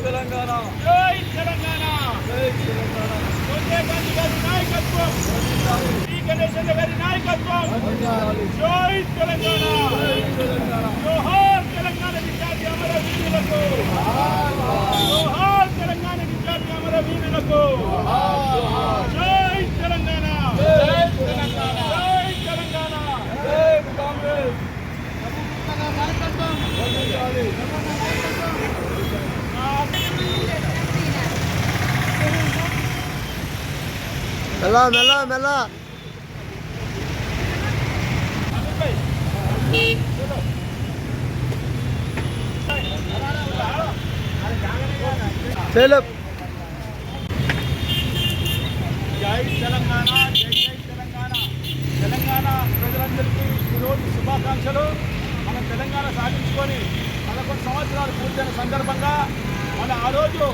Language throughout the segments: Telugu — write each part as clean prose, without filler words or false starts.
తెలంగాణ జై తెలంగాణ జై తెలంగాణ సోనియా గాంధీ గారి నాయకత్వం శ్రీ గణేశన్ గారి నాయకత్వం జై తెలంగాణ జోహార్ తెలంగాణ విద్యార్థి అమరవీరులకు జోహార్ తెలంగాణ విద్యార్థి అమరవీరులకు జై తెలంగాణ జై తెలంగాణ జై తెలంగాణ జై కాంగ్రెస్ మెల్ల మెల్ల మెల్ల జై చేయలే తెలంగాణ జై జై తెలంగాణ తెలంగాణ ప్రజలందరికీ ఈరోజు శుభాకాంక్షలు. మనం తెలంగాణ సాధించుకొని 11 సంవత్సరాలు పూర్తయిన సందర్భంగా మన ఆ రోజు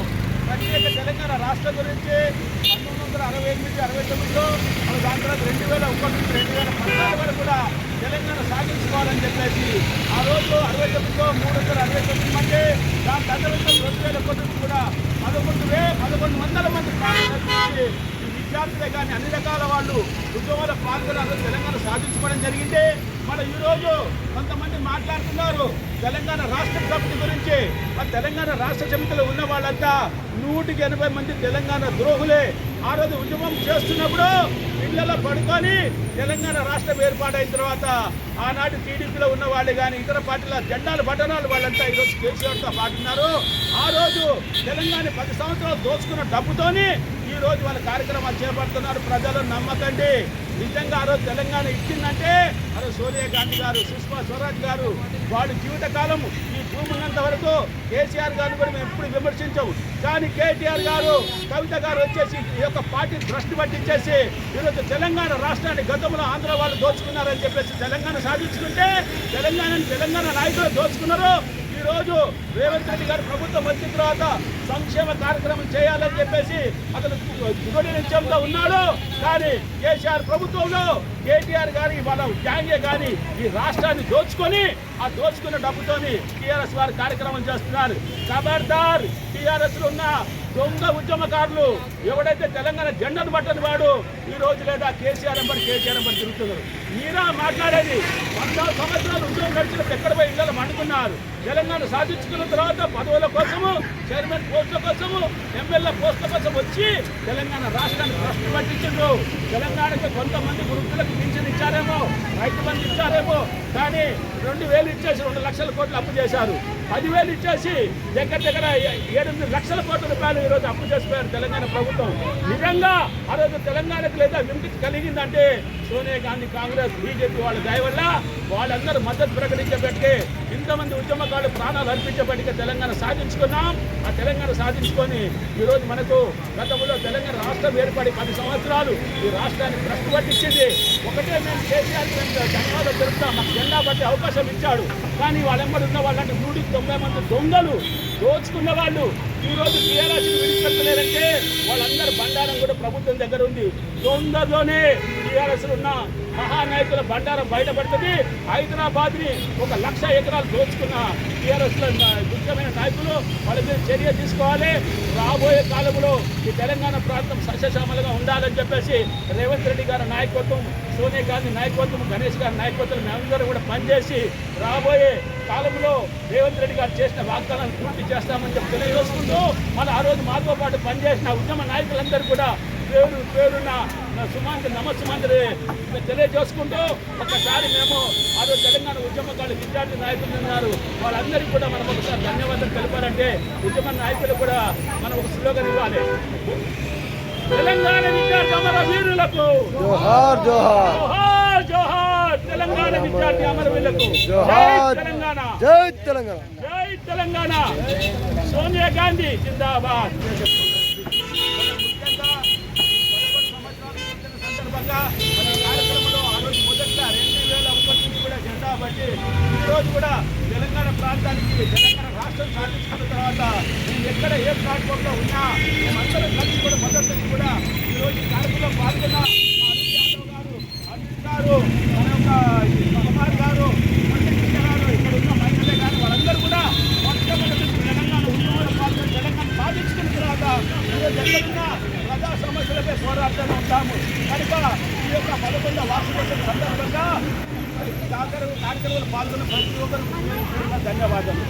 ప్రత్యేక తెలంగాణ రాష్ట్రం గురించి 1968-69లో మన దాని తర్వాత 2001 నుంచి 2014 వరకు కూడా తెలంగాణ సాధించుకోవాలని చెప్పేసి ఆ రోజు 69లో 369 మంది, దాని తర్వాత 2001 నుంచి కూడా 1100 మంది ప్రాణాలు విద్యార్థులే కానీ అన్ని రకాల వాళ్ళు ఉద్యోగాల పాల్గొనారు. తెలంగాణ సాధించుకోవడం జరిగింది. మన ఈరోజు కొంతమంది మాట్లాడుతున్నారు తెలంగాణ రాష్ట్ర సమితి గురించి. ఆ తెలంగాణ రాష్ట్ర సమితిలో ఉన్న వాళ్ళంతా 180 మంది తెలంగాణ ద్రోహులే. ఆ రోజు ఉద్యమం చేస్తున్నప్పుడు ఇళ్లలో పడుకొని తెలంగాణ రాష్ట్రం ఏర్పాటైన తర్వాత ఆనాటి టీడీపీలో ఉన్న వాళ్ళు కానీ ఇతర పార్టీల జెండాలు బటనాలు వాళ్ళంతా ఈరోజు కేసీఆర్తో పాటున్నారు. ఆ రోజు తెలంగాణ 10 సంవత్సరాలు దోచుకున్న డబ్బుతోని ఈ రోజు వాళ్ళ కార్యక్రమాలు చేపడుతున్నారు. ప్రజలు నమ్మకండి. నిజంగా ఆ రోజు తెలంగాణ ఇచ్చిందంటే ఆ రోజు సోనియా గాంధీ గారు, సుష్మా స్వరాజ్ గారు వాడి జీవితకాలం ఈ భూమి ఉన్నంత వరకు కేసీఆర్ గారు కూడా మేము ఎప్పుడు విమర్శించాము. కానీ కేటీఆర్ గారు, కవిత గారు వచ్చేసి ఈ యొక్క పార్టీని భ్రష్టు పట్టించేసి ఈరోజు తెలంగాణ రాష్ట్రాన్ని గతంలో ఆంధ్ర వాళ్ళు దోచుకున్నారని చెప్పేసి తెలంగాణ సాధించుకుంటే తెలంగాణ నాయకులు దోచుకున్నారు. ఈరోజు రేవంత్ రెడ్డి గారు ప్రభుత్వం వచ్చిన తర్వాత సంక్షేమ కార్యక్రమం చేయాలని చెప్పేసి అతను దృఢ నిశ్చయంతో ఉన్నాడు. కానీ కేసీఆర్ ప్రభుత్వంలో కేటీఆర్ గారి వాళ్ళ గ్యాంగే కానీ ఈ రాష్ట్రాన్ని దోచుకొని ఆ దోచుకున్న డబ్బుతోని టీఆర్ఎస్ వారి కార్యక్రమం చేస్తున్నారు. ఖబర్దార్ టీఆర్ఎస్ లో ఉన్న దొంగ ఉద్యమకారులు ఎవడైతే తెలంగాణ జెండాను పట్టని వాడు ఈ రోజు లేదా కేసీఆర్ ఎంబడి కేటీఆర్ ఎంబడి తిరుగుతున్నారు. మీరా మాట్లాడేది 14 సంవత్సరాలు ఉద్యోగం నడిచినప్పుడు ఎక్కడ పోయి ఇళ్ళలో మండుకున్నారు. తెలంగాణ సాధించుకున్న తర్వాత పదవుల కోసము, చైర్మన్ పోస్టుల కోసము, ఎమ్మెల్యే పోస్టుల కోసం వచ్చి తెలంగాణ రాష్ట్రాన్ని భ్రష్టు పట్టించారు. తెలంగాణకి కొంతమంది వృద్ధులకు పింఛన్ ఇచ్చారేమో, రైతు బంధు ఇచ్చారేమో, కానీ 2,000 ఇచ్చేసి 2 లక్షల కోట్లు అప్పు చేశారు. 10,000 ఇచ్చేసి దగ్గర 7-8 లక్షల కోట్ల రూపాయలు ఈరోజు అప్పు చేసిపోయారు తెలంగాణ ప్రభుత్వం. నిజంగా ఆ రోజు తెలంగాణకు లేదా విముక్తి కలిగిందంటే సోనియా గాంధీ, కాంగ్రెస్, బీజేపీ వాళ్ళ దయ వల్ల వాళ్ళందరూ మద్దతు ప్రకటించబట్టి ఇంతమంది ఉద్యమకారులు ప్రాణాలు అర్పించబట్టి తెలంగాణ సాధించుకున్నాం. ఆ తెలంగాణ సాధించుకొని ఈరోజు మనకు గతంలో తెలంగాణ రాష్ట్రం ఏర్పడి 10 సంవత్సరాలు ఈ రాష్ట్రాన్ని భ్రష్టు పట్టించింది. ఒకటే మేము కేసీఆర్కి ధన్యవాదాలు తెలుపుతాం. మాకు జెండా బట్టి అవకాశం ఇచ్చాడు. కానీ వాళ్ళెంబడి ఉన్న వాళ్ళంటే 190 మంది దొంగలు దోచుకున్న వాళ్ళు ఈరోజు టీఆర్ఎస్ విడిచిపెట్టలేరంటే వాళ్ళందరూ బండారం కూడా ప్రభుత్వం దగ్గర ఉంది. తొందరలోనే టీఆర్ఎస్ ఉన్న మహానాయకుల బండారం బయటపడుతుంది. హైదరాబాద్ని 1,00,000 ఎకరాలు దోచుకున్న టీఆర్ఎస్ లో ముఖ్యమైన నాయకులు వాళ్ళ మీద చర్య తీసుకోవాలి. రాబోయే కాలంలో ఈ తెలంగాణ ప్రాంతం సస్యశ్యామలుగా ఉండాలని చెప్పేసి రేవంత్ రెడ్డి గారి నాయకత్వం, సోనియా గాంధీ నాయకత్వం, గణేష్ గారి నాయకత్వం మేమందరూ కూడా పనిచేసి రాబోయే కాలంలో రేవంత్ రెడ్డి గారు చేసిన వాగ్దానాన్ని పూర్తి చేస్తామని చెప్పి తెలియజేసుకుంటూ మన ఆ రోజు మాతో పాటు పనిచేసిన ఉద్యమ నాయకులందరూ కూడా పేరున్న సుమాంతి నమస్సుమాంతి తెలియజేసుకుంటూ ఒకసారి మేము ఆ రోజు తెలంగాణ ఉద్యమకారులు విద్యార్థి నాయకులు ఉన్నారు వాళ్ళందరికీ కూడా మనం ఒకసారి ధన్యవాదాలు తెలిపారంటే ఉద్యమ నాయకులు కూడా మనం ఒక స్లోగన్ ఇవ్వాలి. తెలంగాణ విద్యార్థి అమరవీరులకు జోహార్ జోహార్ జోహార్ జోహార్. తెలంగాణ విద్యార్థి అమరవీరులకు జోహార్. తెలంగాణ, జై తెలంగాణ, జై తెలంగాణ. సోనియా గాంధీ జిందాబాద్. సందర్భంగా మన కార్యక్రమంలో ఆ రోజు మొదట్లో 2001 నుంచి కూడా జెండా బట్టి ఈరోజు కూడా తెలంగాణ ప్రాంతానికి తెలంగాణ రాష్ట్రం సాధించుకున్న తర్వాత మేము ఎక్కడ ఏ ప్లాట్ఫామ్లో ఉన్నా మేమందరం కలిసి కూడా మొదటి కూడా ఈరోజు ఈ కార్యక్రమంలో పాల్గొన్న అనిల్ యాదవ్ గారు, అనిల్ గారు, మన యొక్క కుమార్ గారు, గారు, ఇక్కడ ఉన్న మహిళలే కానీ వాళ్ళందరూ కూడా మొట్టమొదటి తెలంగాణ ఉద్యమంలో పాల్గొని ఈరోజు ఎక్కడున్నా ప్రజా సమస్యలపై పోరాడుతూనే ఉంటాము కనుక ఈ యొక్క 11వ వార్షికోత్సవం సందర్భంగా కార్యక్రమంలో పాల్గొన్న ప్రతి ఒక్కరికి ధన్యవాదాలు.